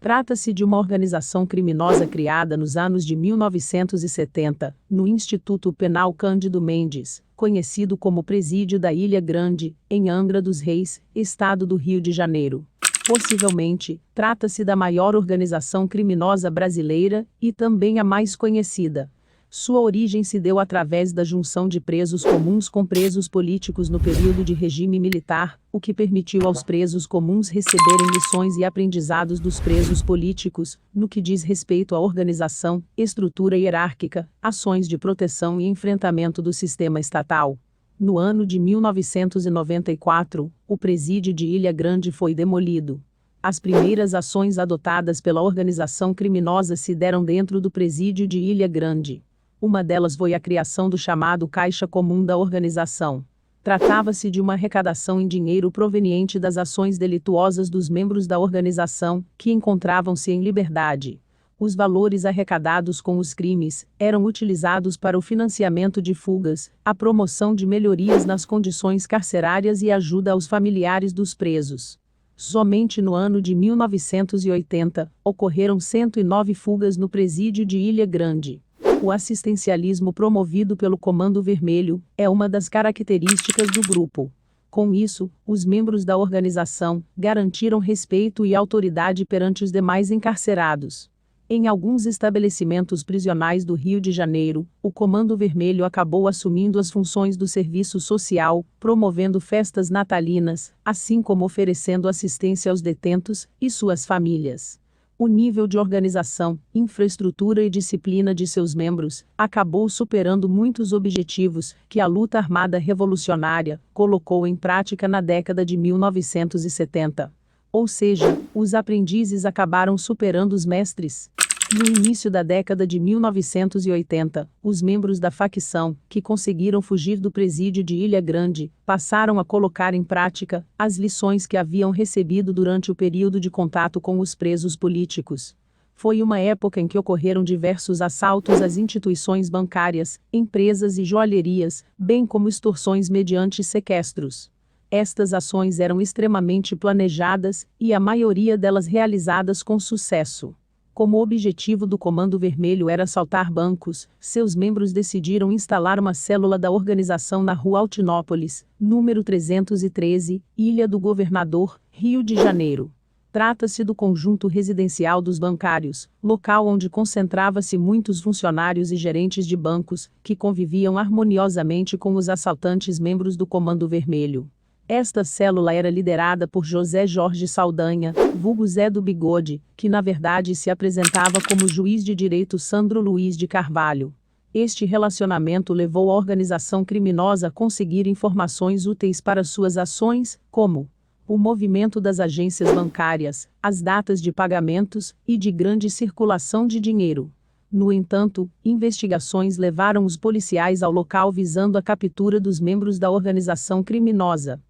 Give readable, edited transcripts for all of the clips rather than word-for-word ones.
Trata-se de uma organização criminosa criada nos anos de 1970, no Instituto Penal Cândido Mendes, conhecido como Presídio da Ilha Grande, em Angra dos Reis, estado do Rio de Janeiro. Possivelmente, trata-se da maior organização criminosa brasileira e também a mais conhecida. Sua origem se deu através da junção de presos comuns com presos políticos no período de regime militar, o que permitiu aos presos comuns receberem lições e aprendizados dos presos políticos, no que diz respeito à organização, estrutura hierárquica, ações de proteção e enfrentamento do sistema estatal. No ano de 1994, o presídio de Ilha Grande foi demolido. As primeiras ações adotadas pela organização criminosa se deram dentro do presídio de Ilha Grande. Uma delas foi a criação do chamado Caixa Comum da organização. Tratava-se de uma arrecadação em dinheiro proveniente das ações delituosas dos membros da organização, que encontravam-se em liberdade. Os valores arrecadados com os crimes eram utilizados para o financiamento de fugas, a promoção de melhorias nas condições carcerárias e ajuda aos familiares dos presos. Somente no ano de 1980, ocorreram 109 fugas no presídio de Ilha Grande. O assistencialismo promovido pelo Comando Vermelho é uma das características do grupo. Com isso, os membros da organização garantiram respeito e autoridade perante os demais encarcerados. Em alguns estabelecimentos prisionais do Rio de Janeiro, o Comando Vermelho acabou assumindo as funções do serviço social, promovendo festas natalinas, assim como oferecendo assistência aos detentos e suas famílias. O nível de organização, infraestrutura e disciplina de seus membros acabou superando muitos objetivos que a luta armada revolucionária colocou em prática na década de 1970. Ou seja, os aprendizes acabaram superando os mestres. No início da década de 1980, os membros da facção, que conseguiram fugir do presídio de Ilha Grande, passaram a colocar em prática as lições que haviam recebido durante o período de contato com os presos políticos. Foi uma época em que ocorreram diversos assaltos às instituições bancárias, empresas e joalherias, bem como extorsões mediante sequestros. Estas ações eram extremamente planejadas e a maioria delas realizadas com sucesso. Como o objetivo do Comando Vermelho era assaltar bancos, seus membros decidiram instalar uma célula da organização na Rua Altinópolis, número 313, Ilha do Governador, Rio de Janeiro. Trata-se do conjunto residencial dos bancários, local onde concentrava-se muitos funcionários e gerentes de bancos, que conviviam harmoniosamente com os assaltantes membros do Comando Vermelho. Esta célula era liderada por José Jorge Saldanha, vulgo Zé do Bigode, que na verdade se apresentava como juiz de direito Sandro Luiz de Carvalho. Este relacionamento levou a organização criminosa a conseguir informações úteis para suas ações, como o movimento das agências bancárias, as datas de pagamentos e de grande circulação de dinheiro. No entanto, investigações levaram os policiais ao local visando a captura dos membros da organização criminosa.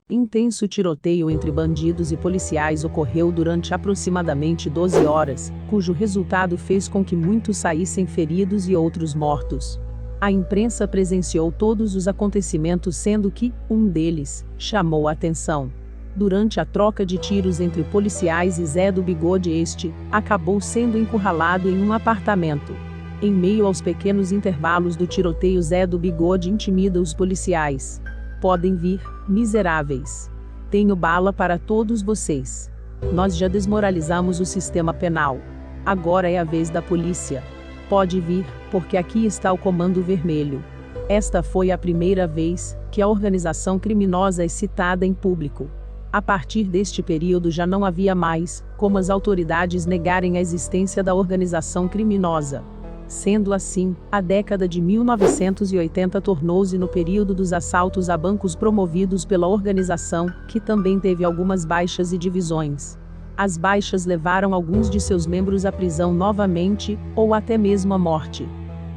Intenso tiroteio entre bandidos e policiais ocorreu durante aproximadamente 12 horas, cujo resultado fez com que muitos saíssem feridos e outros mortos. A imprensa presenciou todos os acontecimentos, sendo que um deles chamou a atenção. Durante a troca de tiros entre policiais e Zé do Bigode, este acabou sendo encurralado em um apartamento. Em meio aos pequenos intervalos do tiroteio, Zé do Bigode intimida os policiais. Podem vir, miseráveis. Tenho bala para todos vocês. Nós já desmoralizamos o sistema penal. Agora é a vez da polícia. Pode vir, porque aqui está o Comando Vermelho. Esta foi a primeira vez que a organização criminosa é citada em público. A partir deste período já não havia mais como as autoridades negarem a existência da organização criminosa. Sendo assim, a década de 1980 tornou-se no período dos assaltos a bancos promovidos pela organização, que também teve algumas baixas e divisões. As baixas levaram alguns de seus membros à prisão novamente, ou até mesmo à morte.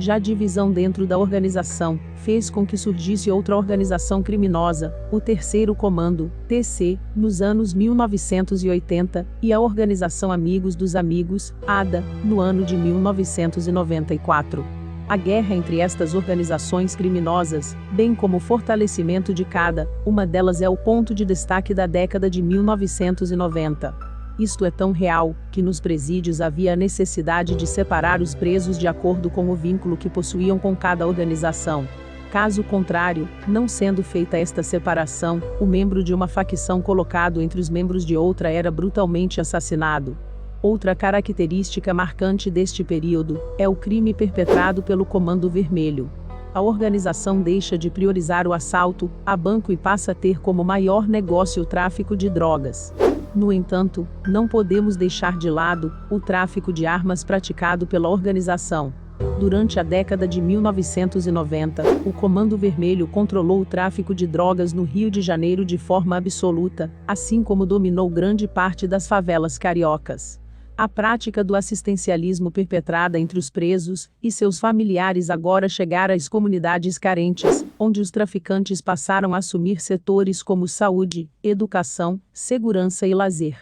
Já a divisão dentro da organização fez com que surgisse outra organização criminosa, o Terceiro Comando, TC, nos anos 1980, e a Organização Amigos dos Amigos, ADA, no ano de 1994. A guerra entre estas organizações criminosas, bem como o fortalecimento de cada uma delas, é o ponto de destaque da década de 1990. Isto é tão real, que nos presídios havia a necessidade de separar os presos de acordo com o vínculo que possuíam com cada organização. Caso contrário, não sendo feita esta separação, o membro de uma facção colocado entre os membros de outra era brutalmente assassinado. Outra característica marcante deste período é o crime perpetrado pelo Comando Vermelho. A organização deixa de priorizar o assalto a banco e passa a ter como maior negócio o tráfico de drogas. No entanto, não podemos deixar de lado o tráfico de armas praticado pela organização. Durante a década de 1990, o Comando Vermelho controlou o tráfico de drogas no Rio de Janeiro de forma absoluta, assim como dominou grande parte das favelas cariocas. A prática do assistencialismo perpetrada entre os presos e seus familiares agora chegara às comunidades carentes, onde os traficantes passaram a assumir setores como saúde, educação, segurança e lazer.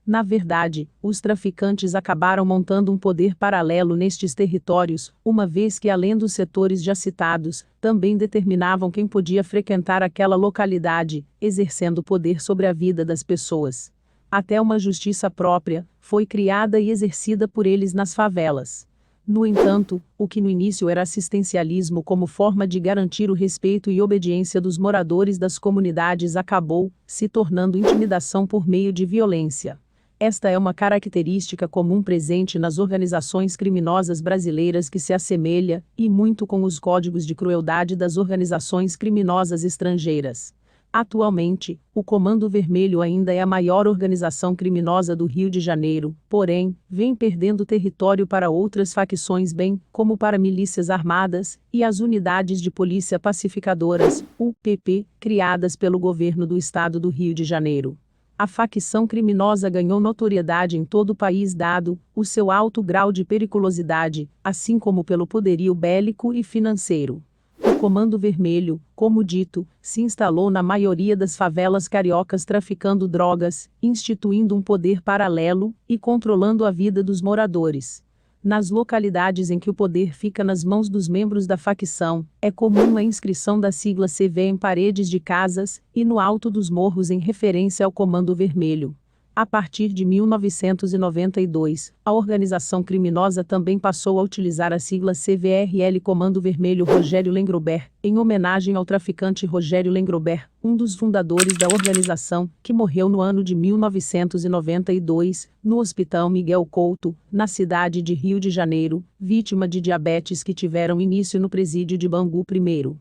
Na verdade, os traficantes acabaram montando um poder paralelo nestes territórios, uma vez que, além dos setores já citados, também determinavam quem podia frequentar aquela localidade, exercendo poder sobre a vida das pessoas. Até uma justiça própria foi criada e exercida por eles nas favelas. No entanto, o que no início era assistencialismo como forma de garantir o respeito e obediência dos moradores das comunidades acabou se tornando intimidação por meio de violência. Esta é uma característica comum presente nas organizações criminosas brasileiras que se assemelha, e muito, com os códigos de crueldade das organizações criminosas estrangeiras. Atualmente, o Comando Vermelho ainda é a maior organização criminosa do Rio de Janeiro, porém, vem perdendo território para outras facções bem como para milícias armadas e as unidades de polícia pacificadoras, UPP, criadas pelo governo do estado do Rio de Janeiro. A facção criminosa ganhou notoriedade em todo o país dado o seu alto grau de periculosidade, assim como pelo poderio bélico e financeiro. O Comando Vermelho, como dito, se instalou na maioria das favelas cariocas traficando drogas, instituindo um poder paralelo e controlando a vida dos moradores. Nas localidades em que o poder fica nas mãos dos membros da facção, é comum a inscrição da sigla CV em paredes de casas e no alto dos morros em referência ao Comando Vermelho. A partir de 1992, a organização criminosa também passou a utilizar a sigla CVRL Comando Vermelho Rogério Lengrobert, em homenagem ao traficante Rogério Lengrobert, um dos fundadores da organização, que morreu no ano de 1992, no Hospital Miguel Couto, na cidade de Rio de Janeiro, vítima de diabetes que tiveram início no presídio de Bangu I.